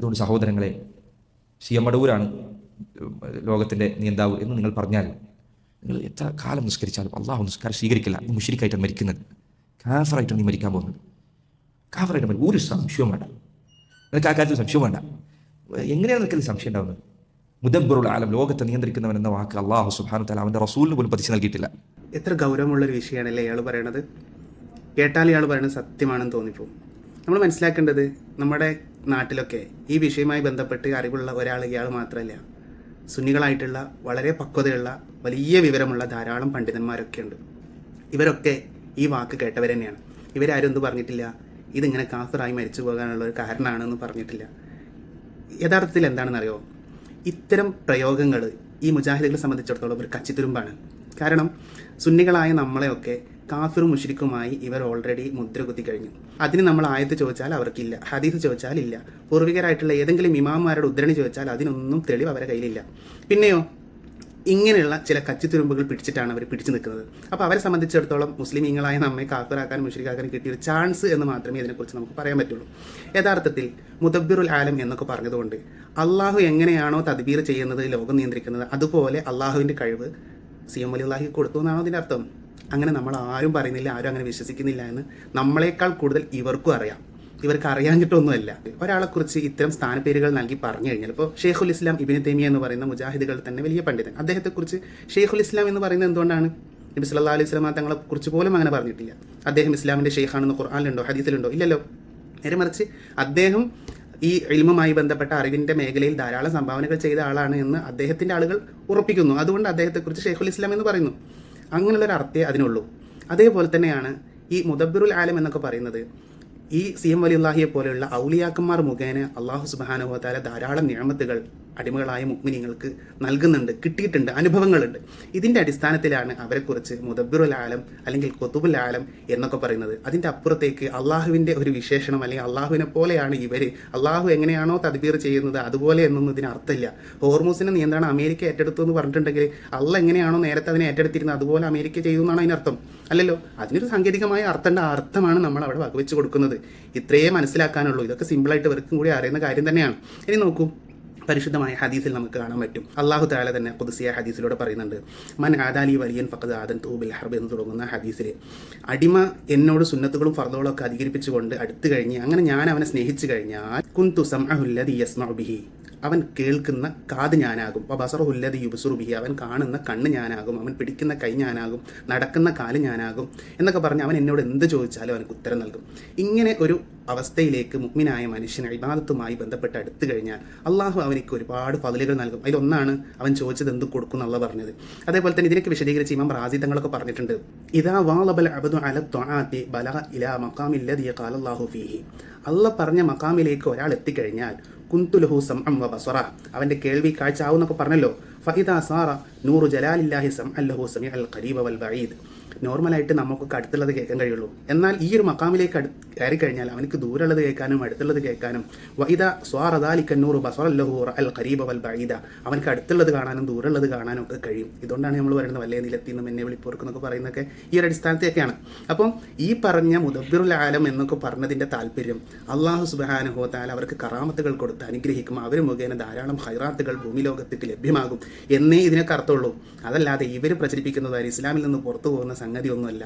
അതുകൊണ്ട് സഹോദരങ്ങളെ, സിയമടൂരാണ് ലോകത്തിൻ്റെ നിയന്താവ് എന്ന് നിങ്ങൾ പറഞ്ഞാൽ നിങ്ങൾ എത്ര കാലം നിസ്കരിച്ചാലും അള്ളാഹു നിസ്കാരം സ്വീകരിക്കില്ല. നീ മുശ്രിക്കായിട്ടാണ് മരിക്കുന്നത്, കാഫറായിട്ടാണ് നീ മരിക്കാൻ പോകുന്നത്. കാഫറായിട്ട് ഒരു സംശയവും വേണ്ട, നിനക്ക് ആ കാര്യത്തിൽ സംശയവും വേണ്ട. എങ്ങനെയാണ് നിനക്കത് സംശയം ഉണ്ടാവുന്നത്? മുദബ്ബറുൽ ആലം, ലോകത്തെ നിയന്ത്രിക്കുന്നവൻ എന്ന വാക്ക് അള്ളാഹു സുബ്ഹാനഹു വ തആല അവൻ്റെ റസൂലിന് പോലും പതിച്ചു നൽകിയിട്ടില്ല. എത്ര ഗൗരവമുള്ളൊരു വിഷയമാണല്ലേ ഇയാൾ പറയണത്. കേട്ടാൽ ഇയാൾ പറയുന്നത് സത്യമാണെന്ന് തോന്നിപ്പോവും. നമ്മൾ മനസ്സിലാക്കേണ്ടത്, നമ്മുടെ നാട്ടിലൊക്കെ ഈ വിഷയവുമായി ബന്ധപ്പെട്ട് അറിവുള്ള ഒരാൾ ഇയാൾ മാത്രമല്ല, സുന്നികളായിട്ടുള്ള വളരെ പക്വതയുള്ള വലിയ വിവരമുള്ള ധാരാളം പണ്ഡിതന്മാരൊക്കെ ഉണ്ട്. ഇവരൊക്കെ ഈ വാക്ക് കേട്ടവർ തന്നെയാണ്. ഇവരാരും എന്ത് പറഞ്ഞിട്ടില്ല, ഇതിങ്ങനെ കാഫിറായി മരിച്ചു പോകാനുള്ള ഒരു കാരണമാണെന്ന് പറഞ്ഞിട്ടില്ല. യഥാർത്ഥത്തിൽ എന്താണെന്നറിയോ, ഇത്തരം പ്രയോഗങ്ങൾ ഈ മുജാഹിദുകളെ സംബന്ധിച്ചിടത്തോളം ഒരു കച്ചിത്തുരുമ്പാണ്. കാരണം സുന്നികളായ നമ്മളെയൊക്കെ കാഫിറും മുശ്രിക്കുമായി ഇവർ ഓൾറെഡി മുദ്ര കുത്തി കഴിഞ്ഞു. അതിന് നമ്മൾ ആയത്ത് ചോദിച്ചാൽ അവർക്കില്ല, ഹദീസ് ചോദിച്ചാൽ ഇല്ല, പൂർവികരായിട്ടുള്ള ഏതെങ്കിലും ഇമാമാരുടെ ഉദ്ധരണി ചോദിച്ചാൽ അതിനൊന്നും തെളിവ് അവരുടെ കയ്യിലില്ല. പിന്നെയോ ഇങ്ങനെയുള്ള ചില കച്ചിത്തുരുമ്പുകൾ പിടിച്ചിട്ടാണ് അവർ പിടിച്ചു നിൽക്കുന്നത്. അപ്പോൾ അവരെ സംബന്ധിച്ചിടത്തോളം മുസ്ലിമീങ്ങളായ നമ്മെ കാഫിറാക്കാനും മുശ്രിക്കാക്കാനും കിട്ടിയൊരു ചാൻസ് എന്ന് മാത്രമേ ഇതിനെക്കുറിച്ച് നമുക്ക് പറയാൻ പറ്റുള്ളൂ. യഥാർത്ഥത്തിൽ മുദബ്ബിറുൽ ആലം എന്നൊക്കെ പറഞ്ഞതുകൊണ്ട് അള്ളാഹു എങ്ങനെയാണോ തദ്ബീർ ചെയ്യുന്നത്, ലോകം നിയന്ത്രിക്കുന്നത്, അതുപോലെ അള്ളാഹുവിൻ്റെ കഴിവ് സിയം വലിയുള്ളാഹി കൊടുത്തു എന്നാണോ അതിൻ്റെ അർത്ഥം? അങ്ങനെ നമ്മൾ ആരും പറയുന്നില്ല, ആരും അങ്ങനെ വിശ്വസിക്കുന്നില്ല എന്ന് നമ്മളെക്കാൾ കൂടുതൽ ഇവർക്കും അറിയാം. ഇവർക്ക് അറിയാഞ്ഞിട്ടൊന്നുമല്ല. ഒരാളെക്കുറിച്ച് ഇത്തരം സ്ഥാനപ്പേരുകൾ നൽകി പറഞ്ഞു കഴിഞ്ഞാൽ, ഇപ്പോൾ ഷെയ്ഖുൽ ഇസ്ലാം ഇബ്നു തൈമിയ എന്ന് പറയുന്ന മുജാഹിദുകൾ തന്നെ വലിയ പണ്ഡിതൻ, അദ്ദേഹത്തെക്കുറിച്ച് ഷെയ്ഖുൽ ഇസ്ലാം എന്ന് പറയുന്നത് എന്തുകൊണ്ടാണ്? നബി സല്ലല്ലാഹു അലൈഹി വസല്ലം തങ്ങളെക്കുറിച്ച് പോലും അങ്ങനെ പറഞ്ഞിട്ടില്ല. അദ്ദേഹം ഇസ്ലാമിൻ്റെ ഷെയ്ഖാണെന്ന് ഖുർആനിലുണ്ടോ, ഹദീസിലുണ്ടോ? ഇല്ലല്ലോ. നേരെ മറിച്ച് അദ്ദേഹം ഈ ഇൽമുമായി ബന്ധപ്പെട്ട അറിവിൻ്റെ മേഖലയിൽ ധാരാളം സംഭാവനകൾ ചെയ്ത ആളാണ് എന്ന് അദ്ദേഹത്തിൻ്റെ ആളുകൾ ഉറപ്പിക്കുന്നു. അതുകൊണ്ട് അദ്ദേഹത്തെക്കുറിച്ച് ഷെയ്ഖുൽ ഇസ്ലാം എന്ന് പറയുന്നു. അങ്ങനെയുള്ളൊരു അർത്ഥേ അതിനുള്ളൂ. അതേപോലെ തന്നെയാണ് ഈ മുദബ്ബിറുൽ ആലം എന്നൊക്കെ പറയുന്നത്. ഈ സിയം വലിയുള്ളാഹിയെ പോലെയുള്ള ഔലിയാക്കന്മാർ മുഖേന അള്ളാഹു സുബ്ഹാനഹു വ തആല ധാരാളം നിഅമത്തുകൾ അടിമകളായ മുഅ്മിനീങ്ങൾക്ക് നൽകുന്നുണ്ട്, കിട്ടിയിട്ടുണ്ട്, അനുഭവങ്ങളുണ്ട്. ഇതിൻ്റെ അടിസ്ഥാനത്തിലാണ് അവരെക്കുറിച്ച് മുദബ്ബിറുൽ ആലം അല്ലെങ്കിൽ ഖുതുബുൽ ആലം എന്നൊക്കെ പറയുന്നത്. അതിൻ്റെ അപ്പുറത്തേക്ക് അള്ളാഹുവിൻ്റെ ഒരു വിശേഷണം അല്ലെങ്കിൽ അള്ളാഹുവിനെ പോലെയാണ് ഇവർ, അള്ളാഹു എങ്ങനെയാണോ തദ്ബീർ ചെയ്യുന്നത് അതുപോലെ എന്നൊന്നും ഇതിന് അർത്ഥമില്ല. ഹോർമൂസിൻ്റെ നിയന്ത്രണം അമേരിക്ക ഏറ്റെടുത്തു എന്ന് പറഞ്ഞിട്ടുണ്ടെങ്കിൽ അള്ളാഹ് എങ്ങനെയാണോ നേരത്തെ അതിനെ ഏറ്റെടുത്തിരുന്നത് അതുപോലെ അമേരിക്ക ചെയ്യുന്നതാണ് അതിനർത്ഥം? അല്ലല്ലോ. അതിനൊരു സാങ്കേതികമായ അർത്ഥമുണ്ട്. ആ അർത്ഥമാണ് നമ്മൾ അവിടെ വകവെച്ച് കൊടുക്കുന്നത്. ഇത്രയേ മനസ്സിലാക്കാനുള്ളൂ. ഇതൊക്കെ സിമ്പിളായിട്ട് ഇവർക്കും കൂടി അറിയുന്ന കാര്യം തന്നെയാണ്. ഇനി നോക്കൂ, പരിശുദ്ധമായ ഹദീസിൽ നമുക്ക് കാണാൻ പറ്റും. അള്ളാഹു തആല തന്നെ ഖുദ്സിയ ഹദീസിലൂടെ പറയുന്നുണ്ട്, മൻ ആദാലി വലിയൻ ഫഖദ് ആദൻതുഹു ബിൽ ഹർബ് എന്ന് തുടങ്ങുന്ന ഹദീസിൽ, അടിമ എന്നോട് സുന്നത്തുകളും ഫർളുകളും ഒക്കെ അധികരിപ്പിച്ചുകൊണ്ട് അടുത്തു കഴിഞ്ഞ് അങ്ങനെ ഞാൻ അവനെ സ്നേഹിച്ചു കഴിഞ്ഞാൽ കുന്തു സംഅഹു അല്ലദി യസ്മഉ ബിഹി, അവൻ കേൾക്കുന്ന കാത് ഞാനാകും. ബസറുഹുല്ലദി യുബ്സിറു ബിഹി, അവൻ കാണുന്ന കണ്ണ് ഞാനാകും. അവൻ പിടിക്കുന്ന കൈ ഞാനാകും. നടക്കുന്ന കാല് ഞാനാകും എന്നൊക്കെ പറഞ്ഞ് അവൻ എന്നോട് എന്ത് ചോദിച്ചാലും അവനക്ക് ഉത്തരം നൽകും. ഇങ്ങനെ ഒരു അവസ്ഥയിലേക്ക് മുഅ്മിനായ മനുഷ്യൻ ഇബാദത്തുമായി ബന്ധപ്പെട്ട് അടുത്തു കഴിഞ്ഞാൽ അള്ളാഹു അവനിക്ക് ഒരുപാട് ഫضലുകൾ നൽകും. അതിലൊന്നാണ് അവൻ ചോദിച്ചത് എന്ത് കൊടുക്കും എന്നുള്ള പറഞ്ഞത്. അതേപോലെ തന്നെ ഇതിനൊക്കെ വിശദീകരിച്ച് ഇമാം റാസി തങ്ങളൊക്കെ പറഞ്ഞിട്ടുണ്ട്, ഇദാ വാളബൽ അബ്ദു അല ത്വആത്തി ബലഗ ഇലാ മഖാമിൽ ലദി ഖാല അല്ലാഹു ഫീഹി, അള്ളാഹ് പറഞ്ഞ മഖാമിലേക്ക് ഒരാൾ എത്തിക്കഴിഞ്ഞാൽ കുന്തുലഹു സംഅം വ ബസറ, അവൻ്റെ കേൾവി കാഴ്ച ആവുന്നൊക്കെ പറഞ്ഞല്ലോ. ഫഇദാ സാറ നൂറു ജലാലില്ലാഹി സംഅൻ ലഹു സമീഅൽ ഖരീബ വൽ ബഈദ്, നോർമലായിട്ട് നമുക്കൊക്കെ അടുത്തുള്ളത് കേൾക്കാൻ കഴിയുള്ളൂ. എന്നാൽ ഈ ഒരു മക്കാമിലേക്ക് കയറി കഴിഞ്ഞാൽ അവനക്ക് ദൂരമുള്ളത് കേൾക്കാനും അടുത്തുള്ളത് കേൾക്കാനും, വഇദാ സ്വാറ ദാലിക നൂറു ബസറൻ ലഹു റഅൽ ഖരീബ വൽ ബഈദ, അവനക്ക് അടുത്തുള്ളത് കാണാനും ദൂരമുള്ളത് കാണാനും ഒക്കെ കഴിയും. ഇതുകൊണ്ടാണ് നമ്മൾ പറയുന്നത് വല്ലേ നിലത്തിന്നും എന്നെ വിളിപ്പോർക്കെന്നൊക്കെ പറയുന്നതൊക്കെ ഈ ഒരു അടിസ്ഥാനത്തെയൊക്കെയാണ്. അപ്പം ഈ പറഞ്ഞ മുദബ്ബിറുൽ ആലം എന്നൊക്കെ പറഞ്ഞതിൻ്റെ താല്പര്യം അള്ളാഹു സുബ്ഹാനഹു വ തആല അവർക്ക് കറാമത്തുകൾ കൊടുത്ത് അനുഗ്രഹിക്കും, അവർ മുഖേന ധാരാളം ഖൈറാത്തുകൾ ഭൂമി ലോകത്തേക്ക് ലഭ്യമാകും എന്നേ ഇതിനൊക്കെ അർത്ഥമുള്ളൂ. അതല്ലാതെ ഇവർ പ്രചരിപ്പിക്കുന്നതായി ഇസ്ലാമിൽ നിന്ന് പുറത്തു പോകുന്ന സംഗതിയൊന്നുമല്ല.